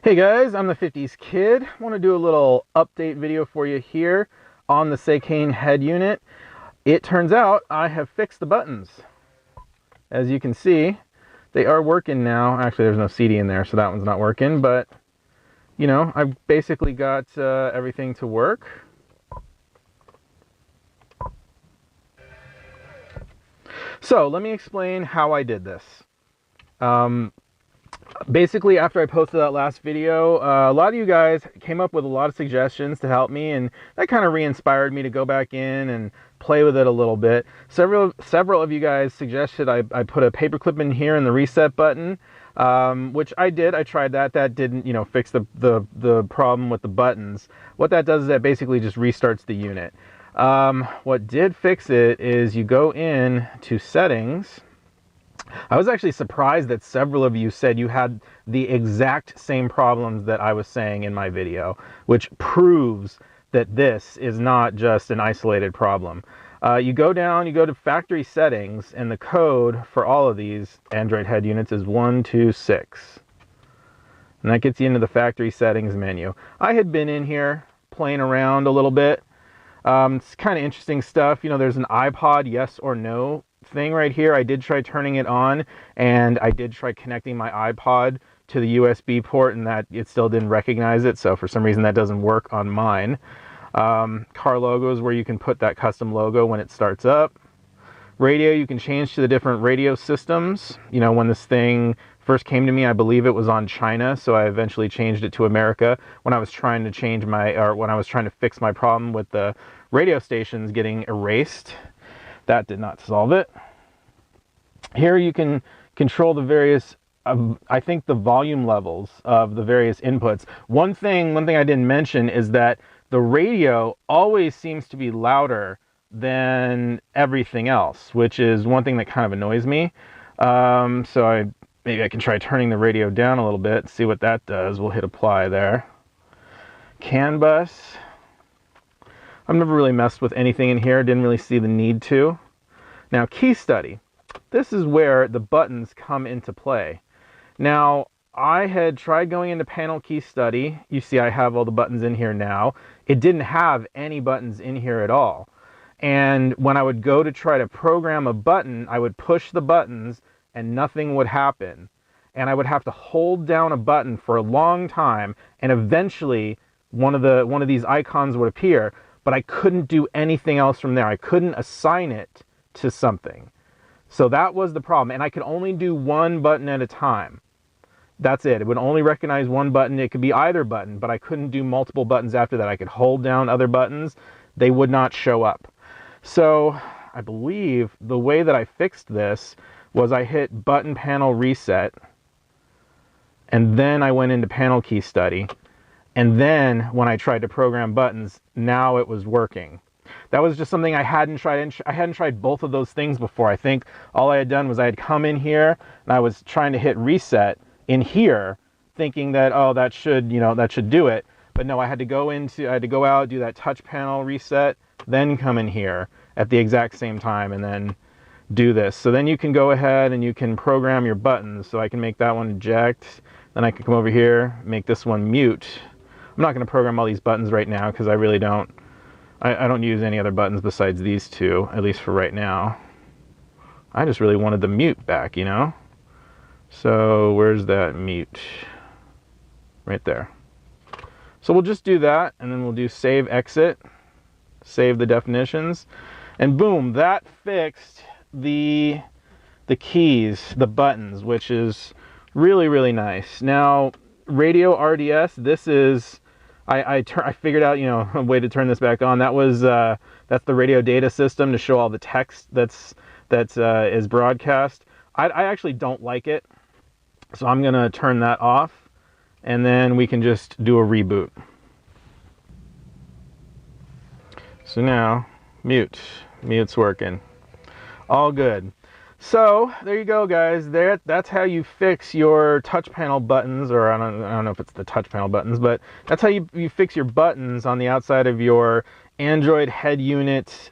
Hey guys, I'm the 50s Kid. I want to do a little update video for you here on the Seikane head unit. It turns out I have fixed the buttons. As you can see, they are working now. Actually, there's no CD in there, so that one's not working, but you know, I've basically got everything to work. So let me explain how I did this. Basically, after I posted that last video, a lot of you guys came up with a lot of suggestions to help me, and that kind of re-inspired me to go back in and play with it a little bit. Several of you guys suggested I put a paperclip in here in the reset button, which I did. I tried that. That didn't, you know, fix the problem with the buttons. What that does is that basically just restarts the unit. What did fix it is you go in to settings. I was actually surprised that several of you said you had the exact same problems that I was saying in my video, which proves that this is not just an isolated problem. You go down, you go to factory settings, and the code for all of these Android head units is 126. And that gets you into the factory settings menu. I had been in here playing around a little bit. It's kind of interesting stuff. You know, there's an iPod yes or no thing right here. I did try turning it on, and I did try connecting my iPod to the USB port, and that it still didn't recognize it. So for some reason that doesn't work on mine. Car logos, where you can put that custom logo when it starts up. Radio, you can change to the different radio systems. You know, when this thing first came to me, I believe it was on China, so I eventually changed it to America when I was trying to change when I was trying to fix my problem with the radio stations getting erased. That did not solve it. Here you can control the various, I think, the volume levels of the various inputs. One thing I didn't mention is that the radio always seems to be louder than everything else, which is one thing that kind of annoys me. So maybe I can try turning the radio down a little bit, see what that does. We'll hit apply there. CAN bus. I've never really messed with anything in here, didn't really see the need to. Now, key study. This is where the buttons come into play. Now, I had tried going into panel key study. You see I have all the buttons in here now. It didn't have any buttons in here at all. And when I would go to try to program a button, I would push the buttons and nothing would happen. And I would have to hold down a button for a long time, and eventually one of these icons would appear. But I couldn't do anything else from there. I couldn't assign it to something. So that was the problem. And I could only do one button at a time. That's it. It would only recognize one button. It could be either button, but I couldn't do multiple buttons after that. I could hold down other buttons. They would not show up. So I believe the way that I fixed this was I hit button panel reset, and then I went into panel key study. And then when I tried to program buttons, now it was working. That was just something I hadn't tried. I hadn't tried both of those things before. I think all I had done was I had come in here and I was trying to hit reset in here, thinking that, oh, that should do it. But no, I had to go out, do that touch panel reset, then come in here at the exact same time and then do this. So then you can go ahead and you can program your buttons. So I can make that one eject. Then I can come over here, make this one mute. I'm not going to program all these buttons right now because I really don't. I don't use any other buttons besides these two, at least for right now. I just really wanted the mute back, you know? So where's that mute? Right there. So we'll just do that, and then we'll do save exit, save the definitions, and boom, that fixed the keys, the buttons, which is really, really nice. Now, radio RDS, this is, I figured out, you know, a way to turn this back on. That was that's the radio data system to show all the text that is broadcast. I actually don't like it, so I'm gonna turn that off, and then we can just do a reboot. So now mute's working, all good. So there you go, guys. That's how you fix your touch panel buttons, or I don't know if it's the touch panel buttons, but that's how you fix your buttons on the outside of your Android head unit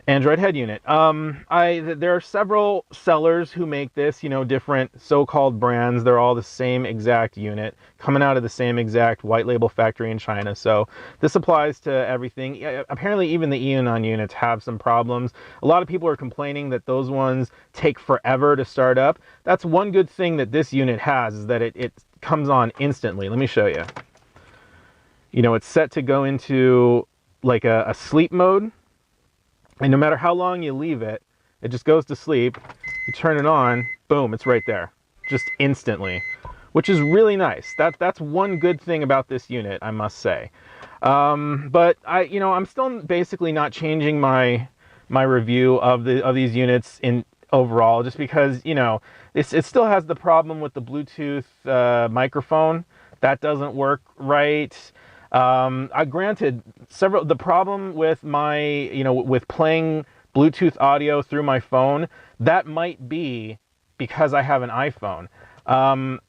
Android head unit. There are several sellers who make this, different so-called brands. They're all the same exact unit, coming out of the same exact white label factory in China. So this applies to everything. Apparently, even the Headunit units have some problems. A lot of people are complaining that those ones take forever to start up. That's one good thing that this unit has, is that it comes on instantly. Let me show you. It's set to go into like a sleep mode. And no matter how long you leave it, it just goes to sleep. You turn it on, boom, it's right there, just instantly, which is really nice. That's one good thing about this unit, I must say. But I'm still basically not changing my review of these units in overall, just because it still has the problem with the Bluetooth microphone that doesn't work right. Granted, the problem with my, with playing Bluetooth audio through my phone, that might be because I have an iPhone.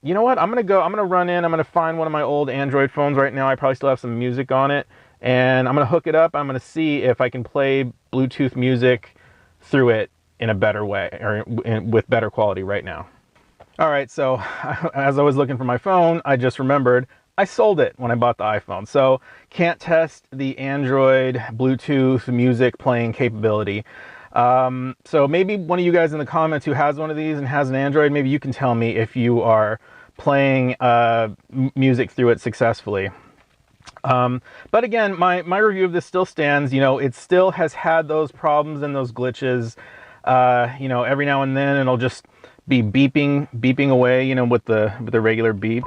You know what? I'm gonna run in, I'm gonna find one of my old Android phones right now. I probably still have some music on it, and I'm gonna hook it up. I'm gonna see if I can play Bluetooth music through it in a better way, or with better quality right now. All right, so as I was looking for my phone, I just remembered I sold it when I bought the iPhone, so can't test the Android Bluetooth music playing capability. So maybe one of you guys in the comments who has one of these and has an Android, maybe you can tell me if you are playing music through it successfully. But again, my review of this still stands. It still has had those problems and those glitches. Every now and then it'll just be beeping away, with the regular beep.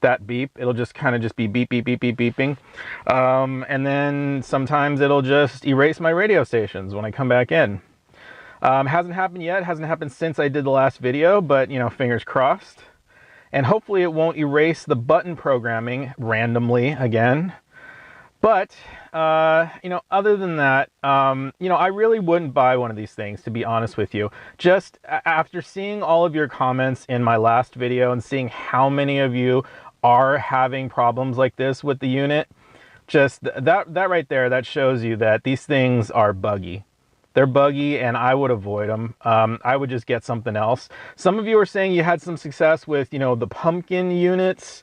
That beep, it'll just kind of just be beep beeping, and then sometimes it'll just erase my radio stations when I come back in. Hasn't happened yet, hasn't happened since I did the last video, but fingers crossed. And hopefully it won't erase the button programming randomly again. But other than that, I really wouldn't buy one of these things, to be honest with you. Just after seeing all of your comments in my last video and seeing how many of you are having problems like this with the unit, just that right there, that shows you that these things are buggy. They're buggy, and I would avoid them. I would just get something else. Some of you are saying you had some success with, the pumpkin units.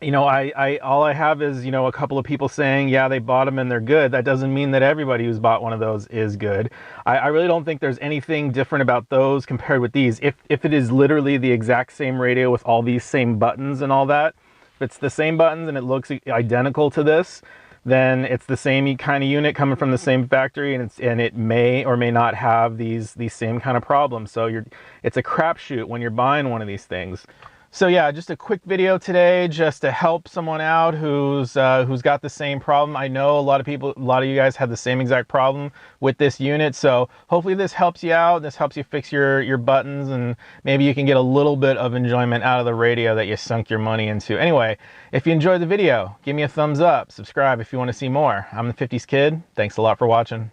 All I have is, a couple of people saying, yeah, they bought them and they're good. That doesn't mean that everybody who's bought one of those is good. I really don't think there's anything different about those compared with these. If it is literally the exact same radio with all these same buttons and all that, if it's the same buttons and it looks identical to this, then it's the same kind of unit coming from the same factory, and it may or may not have these same kind of problems. So it's a crapshoot when you're buying one of these things. So yeah, just a quick video today, just to help someone out who's got the same problem. I know a lot of you guys have the same exact problem with this unit. So hopefully this helps you out. This helps you fix your buttons, and maybe you can get a little bit of enjoyment out of the radio that you sunk your money into. Anyway, if you enjoyed the video, give me a thumbs up, subscribe if you want to see more. I'm the 50s Kid. Thanks a lot for watching.